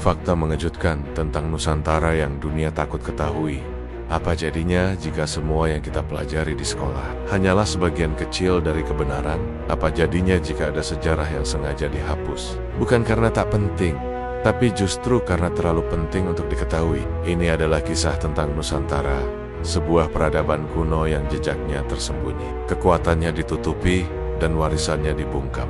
Fakta mengejutkan tentang Nusantara yang dunia takut ketahui. Apa jadinya jika semua yang kita pelajari di sekolah hanyalah sebagian kecil dari kebenaran? Apa jadinya jika ada sejarah yang sengaja dihapus? Bukan karena tak penting, tapi justru karena terlalu penting untuk diketahui. Ini adalah kisah tentang Nusantara, sebuah peradaban kuno yang jejaknya tersembunyi. Kekuatannya ditutupi dan warisannya dibungkam.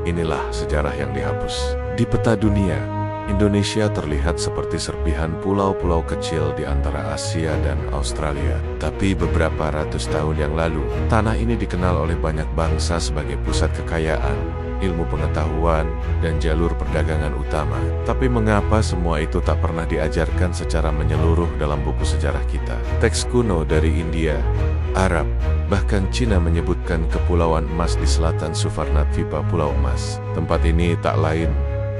Inilah sejarah yang dihapus. Di peta dunia, Indonesia terlihat seperti serpihan pulau-pulau kecil di antara Asia dan Australia. Tapi beberapa ratus tahun yang lalu, tanah ini dikenal oleh banyak bangsa sebagai pusat kekayaan, ilmu pengetahuan, dan jalur perdagangan utama. Tapi mengapa semua itu tak pernah diajarkan secara menyeluruh dalam buku sejarah kita? Teks kuno dari India, Arab, bahkan Cina menyebutkan kepulauan emas di selatan Suvarnadvipa, Pulau Emas. Tempat ini tak lain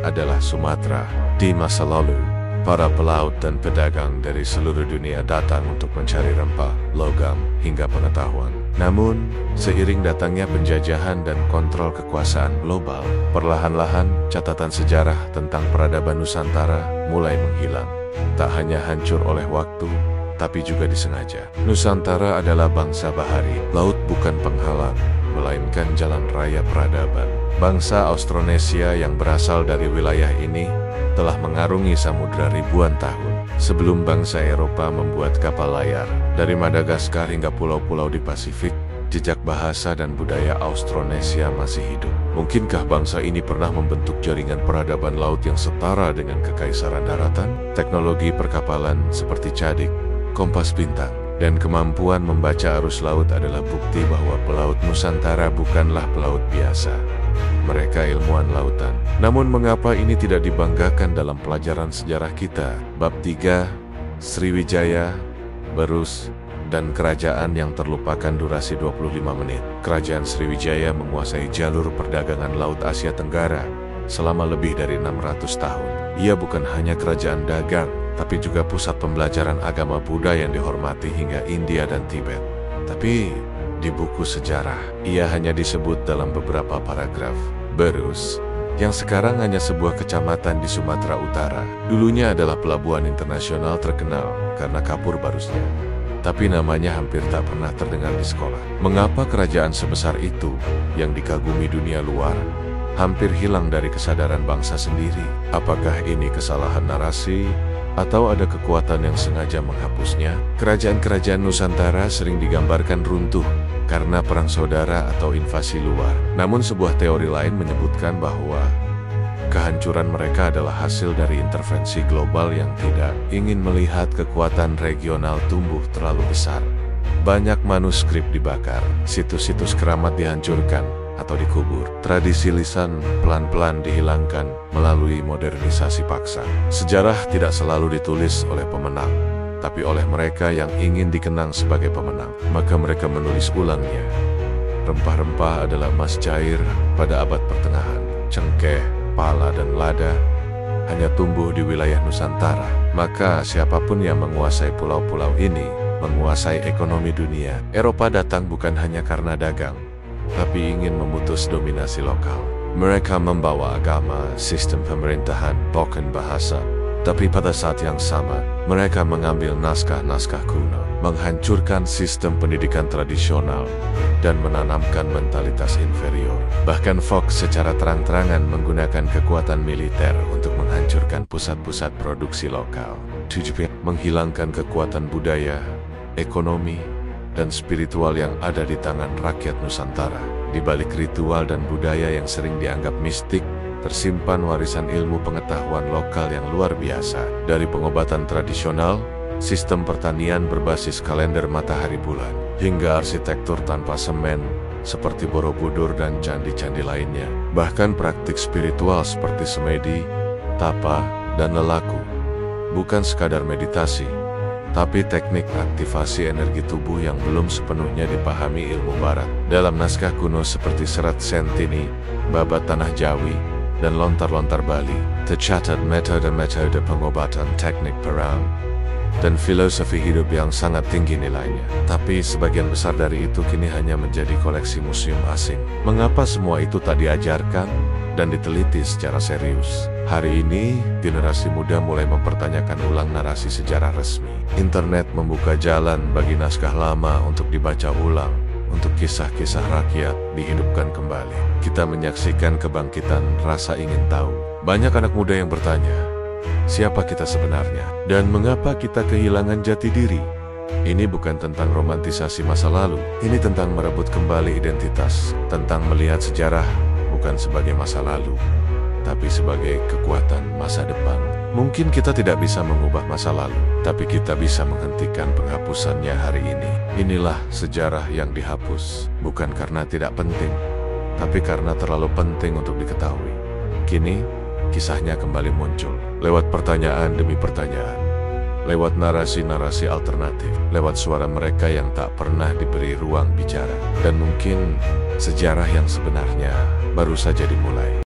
adalah Sumatera. Di masa lalu, para pelaut dan pedagang dari seluruh dunia datang untuk mencari rempah, logam, hingga pengetahuan. Namun, seiring datangnya penjajahan dan kontrol kekuasaan global, perlahan-lahan catatan sejarah tentang peradaban Nusantara mulai menghilang. Tak hanya hancur oleh waktu, tapi juga disengaja. Nusantara adalah bangsa bahari. Laut bukan penghalang, melainkan jalan raya peradaban. Bangsa Austronesia yang berasal dari wilayah ini telah mengarungi samudra ribuan tahun sebelum bangsa Eropa membuat kapal layar. Dari Madagaskar hingga pulau-pulau di Pasifik, jejak bahasa dan budaya Austronesia masih hidup. Mungkinkah bangsa ini pernah membentuk jaringan peradaban laut yang setara dengan kekaisaran daratan? Teknologi perkapalan seperti cadik, kompas bintang, dan kemampuan membaca arus laut adalah bukti bahwa pelaut Nusantara bukanlah pelaut biasa. Mereka ilmuwan lautan. Namun mengapa ini tidak dibanggakan dalam pelajaran sejarah kita? Bab 3, Sriwijaya, Berus, dan kerajaan yang terlupakan durasi 25 menit. Kerajaan Sriwijaya menguasai jalur perdagangan laut Asia Tenggara selama lebih dari 600 tahun. Ia bukan hanya kerajaan dagang, tapi juga pusat pembelajaran agama Buddha yang dihormati hingga India dan Tibet. Tapi di buku sejarah, ia hanya disebut dalam beberapa paragraf. Berus, yang sekarang hanya sebuah kecamatan di Sumatera Utara, dulunya adalah pelabuhan internasional terkenal karena kapur barusnya. Tapi namanya hampir tak pernah terdengar di sekolah. Mengapa kerajaan sebesar itu, yang dikagumi dunia luar, hampir hilang dari kesadaran bangsa sendiri? Apakah ini kesalahan narasi, atau ada kekuatan yang sengaja menghapusnya? Kerajaan-kerajaan Nusantara sering digambarkan runtuh karena perang saudara atau invasi luar. Namun sebuah teori lain menyebutkan bahwa kehancuran mereka adalah hasil dari intervensi global yang tidak ingin melihat kekuatan regional tumbuh terlalu besar. Banyak manuskrip dibakar, situs-situs keramat dihancurkan atau dikubur. Tradisi lisan pelan-pelan dihilangkan melalui modernisasi paksa. Sejarah tidak selalu ditulis oleh pemenang, tapi oleh mereka yang ingin dikenang sebagai pemenang. Maka mereka menulis ulangnya. Rempah-rempah adalah emas cair pada abad pertengahan. Cengkeh, pala, dan lada hanya tumbuh di wilayah Nusantara. Maka siapapun yang menguasai pulau-pulau ini menguasai ekonomi dunia. Eropa datang bukan hanya karena dagang, tapi ingin memutus dominasi lokal. Mereka membawa agama, sistem pemerintahan, bahkan bahasa. Tapi pada saat yang sama, mereka mengambil naskah-naskah kuno, menghancurkan sistem pendidikan tradisional, dan menanamkan mentalitas inferior. Bahkan Fox secara terang-terangan menggunakan kekuatan militer untuk menghancurkan pusat-pusat produksi lokal. Tujuan menghilangkan kekuatan budaya, ekonomi, dan spiritual yang ada di tangan rakyat Nusantara. Di balik ritual dan budaya yang sering dianggap mistik, tersimpan warisan ilmu pengetahuan lokal yang luar biasa. Dari pengobatan tradisional, sistem pertanian berbasis kalender matahari bulan, hingga arsitektur tanpa semen, seperti Borobudur dan candi-candi lainnya. Bahkan praktik spiritual seperti semedi, tapa, dan lelaku. Bukan sekadar meditasi, tapi teknik aktivasi energi tubuh yang belum sepenuhnya dipahami ilmu barat. Dalam naskah kuno seperti Serat Sentini, Babat Tanah Jawi, dan Lontar-Lontar Bali, tercatat metode-metode pengobatan, teknik perang, dan filosofi hidup yang sangat tinggi nilainya. Tapi sebagian besar dari itu kini hanya menjadi koleksi museum asing. Mengapa semua itu tak diajarkan dan diteliti secara serius? Hari ini, generasi muda mulai mempertanyakan ulang narasi sejarah resmi. Internet membuka jalan bagi naskah lama untuk dibaca ulang, untuk kisah-kisah rakyat dihidupkan kembali. Kita menyaksikan kebangkitan rasa ingin tahu. Banyak anak muda yang bertanya, siapa kita sebenarnya? Dan mengapa kita kehilangan jati diri? Ini bukan tentang romantisasi masa lalu. Ini tentang merebut kembali identitas, tentang melihat sejarah bukan sebagai masa lalu, tapi sebagai kekuatan masa depan. Mungkin kita tidak bisa mengubah masa lalu, tapi kita bisa menghentikan penghapusannya hari ini. Inilah sejarah yang dihapus, bukan karena tidak penting, tapi karena terlalu penting untuk diketahui. Kini, kisahnya kembali muncul, lewat pertanyaan demi pertanyaan, lewat narasi-narasi alternatif, lewat suara mereka yang tak pernah diberi ruang bicara. Dan mungkin sejarah yang sebenarnya baru saja dimulai.